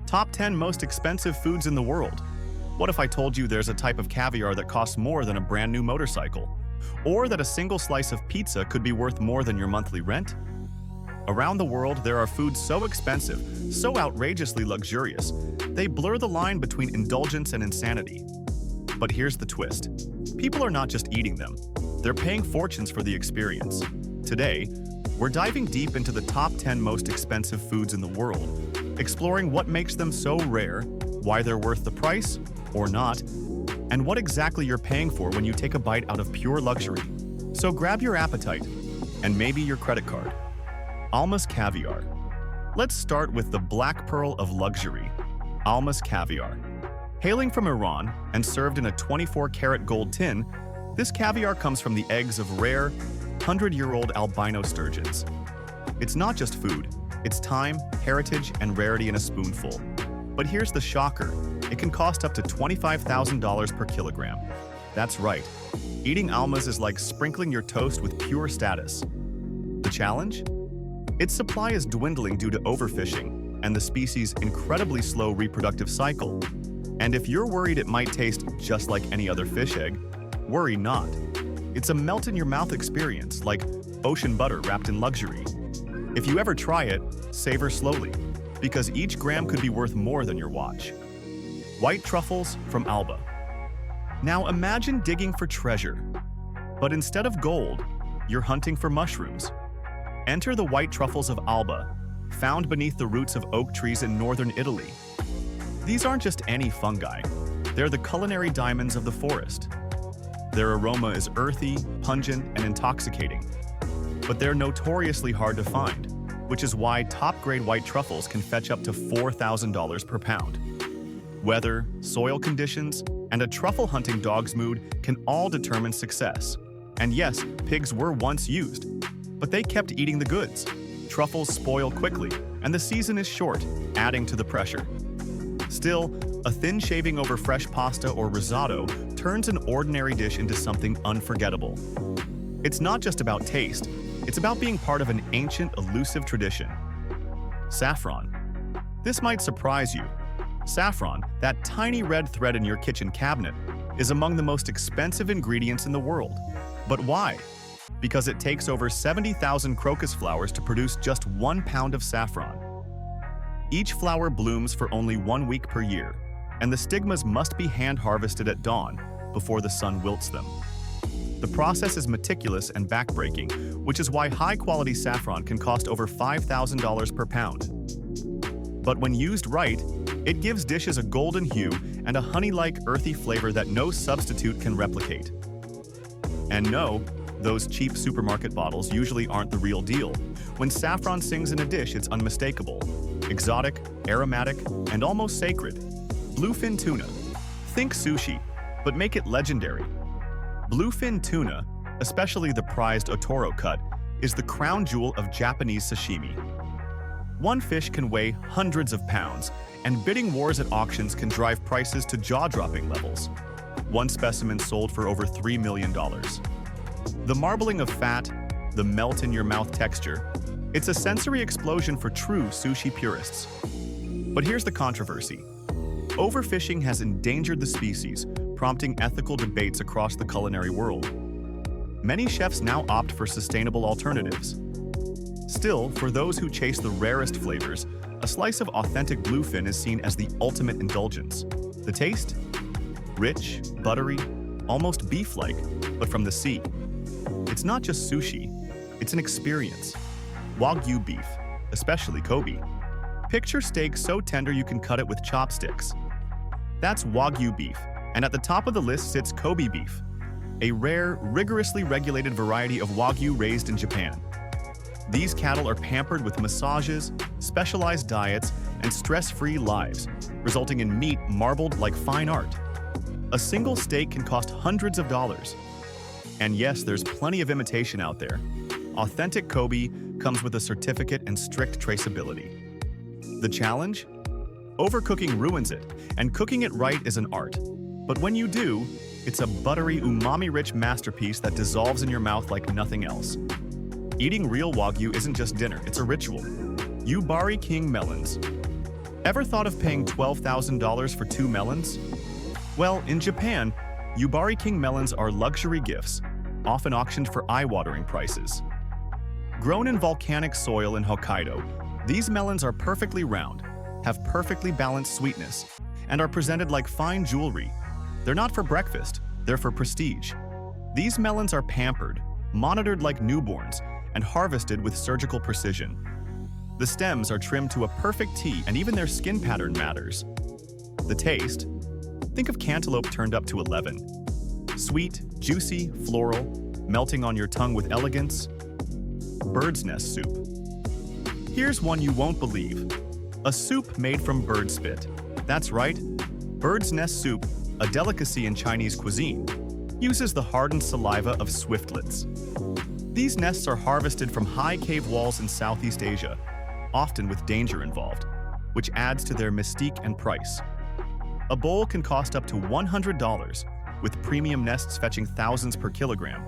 Top 10 most expensive foods in the world. What if I told you there's a type of caviar that costs more than a brand new motorcycle? Or that a single slice of pizza could be worth more than your monthly rent? Around the world, there are foods so expensive, so outrageously luxurious, they blur the line between indulgence and insanity. But here's the twist. People are not just eating them. They're paying fortunes for the experience. Today, we're diving deep into the top 10 most expensive foods in the world, exploring what makes them so rare, why they're worth the price, or not, and what exactly you're paying for when you take a bite out of pure luxury. So grab your appetite, and maybe your credit card. Almas Caviar. Let's start with the black pearl of luxury, Almas Caviar. Hailing from Iran and served in a 24-karat gold tin, this caviar comes from the eggs of rare, 100-year-old albino sturgeons. It's not just food, it's time, heritage, and rarity in a spoonful. But here's the shocker. It can cost up to $25,000 per kilogram. That's right. Eating almas is like sprinkling your toast with pure status. The challenge? Its supply is dwindling due to overfishing and the species' incredibly slow reproductive cycle. And if you're worried it might taste just like any other fish egg, worry not. It's a melt-in-your-mouth experience, like ocean butter wrapped in luxury. If you ever try it, savor slowly, because each gram could be worth more than your watch. White truffles from Alba. Now imagine digging for treasure, but instead of gold, you're hunting for mushrooms. Enter the white truffles of Alba, found beneath the roots of oak trees in northern Italy. These aren't just any fungi, they're the culinary diamonds of the forest. Their aroma is earthy, pungent, and intoxicating. But they're notoriously hard to find, which is why top-grade white truffles can fetch up to $4,000 per pound. Weather, soil conditions, and a truffle hunting dog's mood can all determine success. And yes, pigs were once used, but they kept eating the goods. Truffles spoil quickly, and the season is short, adding to the pressure. Still, a thin shaving over fresh pasta or risotto turns an ordinary dish into something unforgettable. It's not just about taste, it's about being part of an ancient, elusive tradition. Saffron. This might surprise you. Saffron, that tiny red thread in your kitchen cabinet, is among the most expensive ingredients in the world. But why? Because it takes over 70,000 crocus flowers to produce just 1 pound of saffron. Each flower blooms for only 1 week per year, and the stigmas must be hand-harvested at dawn before the sun wilts them. The process is meticulous and backbreaking, which is why high-quality saffron can cost over $5,000 per pound. But when used right, it gives dishes a golden hue and a honey-like earthy flavor that no substitute can replicate. And no, those cheap supermarket bottles usually aren't the real deal. When saffron sings in a dish, it's unmistakable. Exotic, aromatic, and almost sacred. Bluefin tuna. Think sushi, but make it legendary. Bluefin tuna, especially the prized otoro cut, is the crown jewel of Japanese sashimi. One fish can weigh hundreds of pounds, and bidding wars at auctions can drive prices to jaw-dropping levels. One specimen sold for over $3 million. The marbling of fat, the melt-in-your-mouth texture, it's a sensory explosion for true sushi purists. But here's the controversy. Overfishing has endangered the species, prompting ethical debates across the culinary world. Many chefs now opt for sustainable alternatives. Still, for those who chase the rarest flavors, a slice of authentic bluefin is seen as the ultimate indulgence. The taste? Rich, buttery, almost beef-like, but from the sea. It's not just sushi, it's an experience. Wagyu beef, especially Kobe. Picture steak so tender you can cut it with chopsticks. That's Wagyu beef, and at the top of the list sits Kobe beef, a rare, rigorously regulated variety of Wagyu raised in Japan. These cattle are pampered with massages, specialized diets, and stress-free lives, resulting in meat marbled like fine art. A single steak can cost hundreds of dollars. And yes, there's plenty of imitation out there. Authentic Kobe comes with a certificate and strict traceability. The challenge? Overcooking ruins it, and cooking it right is an art. But when you do, it's a buttery, umami-rich masterpiece that dissolves in your mouth like nothing else. Eating real Wagyu isn't just dinner, it's a ritual. Yubari King melons. Ever thought of paying $12,000 for 2 melons? Well, in Japan, Yubari King melons are luxury gifts, often auctioned for eye-watering prices. Grown in volcanic soil in Hokkaido, these melons are perfectly round, have perfectly balanced sweetness, and are presented like fine jewelry. They're not for breakfast, they're for prestige. These melons are pampered, monitored like newborns, and harvested with surgical precision. The stems are trimmed to a perfect T, and even their skin pattern matters. The taste? Think of cantaloupe turned up to 11. Sweet, juicy, floral, melting on your tongue with elegance. Bird's nest soup. Here's one you won't believe. A soup made from bird spit. That's right, bird's nest soup, a delicacy in Chinese cuisine, uses the hardened saliva of swiftlets. These nests are harvested from high cave walls in Southeast Asia, often with danger involved, which adds to their mystique and price. A bowl can cost up to $100, with premium nests fetching thousands per kilogram.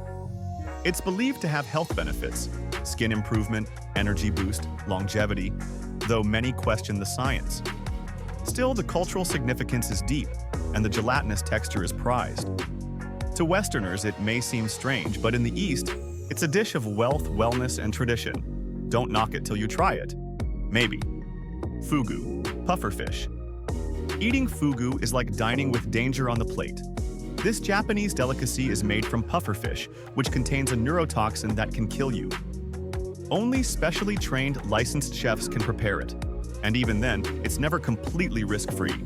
It's believed to have health benefits, skin improvement, energy boost, longevity, though many question the science. Still, the cultural significance is deep, and the gelatinous texture is prized. To Westerners, it may seem strange, but in the East, it's a dish of wealth, wellness, and tradition. Don't knock it till you try it. Maybe. Fugu, pufferfish. Eating fugu is like dining with danger on the plate. This Japanese delicacy is made from pufferfish, which contains a neurotoxin that can kill you. Only specially trained, licensed chefs can prepare it, and even then, it's never completely risk-free.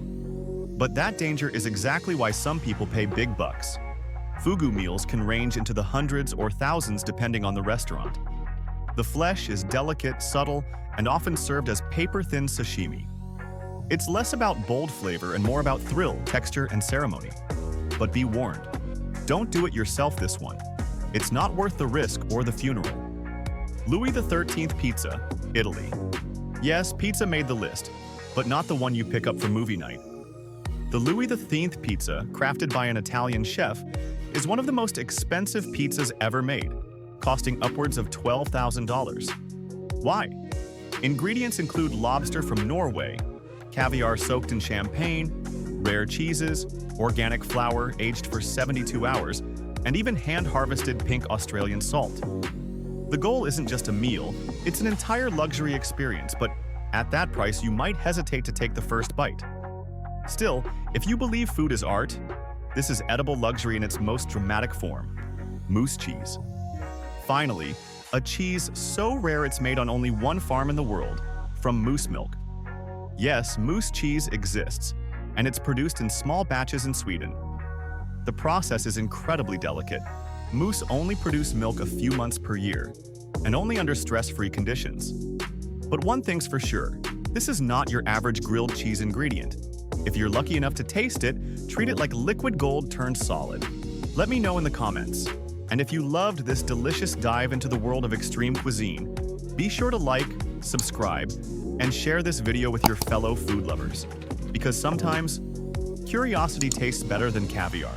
But that danger is exactly why some people pay big bucks. Fugu meals can range into the hundreds or thousands depending on the restaurant. The flesh is delicate, subtle, and often served as paper-thin sashimi. It's less about bold flavor and more about thrill, texture, and ceremony. But be warned, don't do it yourself this one. It's not worth the risk or the funeral. Louis XIII Pizza, Italy. Yes, pizza made the list, but not the one you pick up for movie night. The Louis XIII pizza, crafted by an Italian chef, is one of the most expensive pizzas ever made, costing upwards of $12,000. Why? Ingredients include lobster from Norway, caviar soaked in champagne, rare cheeses, organic flour aged for 72 hours, and even hand-harvested pink Australian salt. The goal isn't just a meal, it's an entire luxury experience, but at that price you might hesitate to take the first bite. Still, if you believe food is art, this is edible luxury in its most dramatic form: moose cheese. Finally, a cheese so rare it's made on only one farm in the world, from moose milk. Yes, moose cheese exists, and it's produced in small batches in Sweden. The process is incredibly delicate. Moose only produce milk a few months per year, and only under stress-free conditions. But one thing's for sure, this is not your average grilled cheese ingredient. If you're lucky enough to taste it, treat it like liquid gold turned solid. Let me know in the comments. And if you loved this delicious dive into the world of extreme cuisine, be sure to like, subscribe, and share this video with your fellow food lovers. Because sometimes, curiosity tastes better than caviar.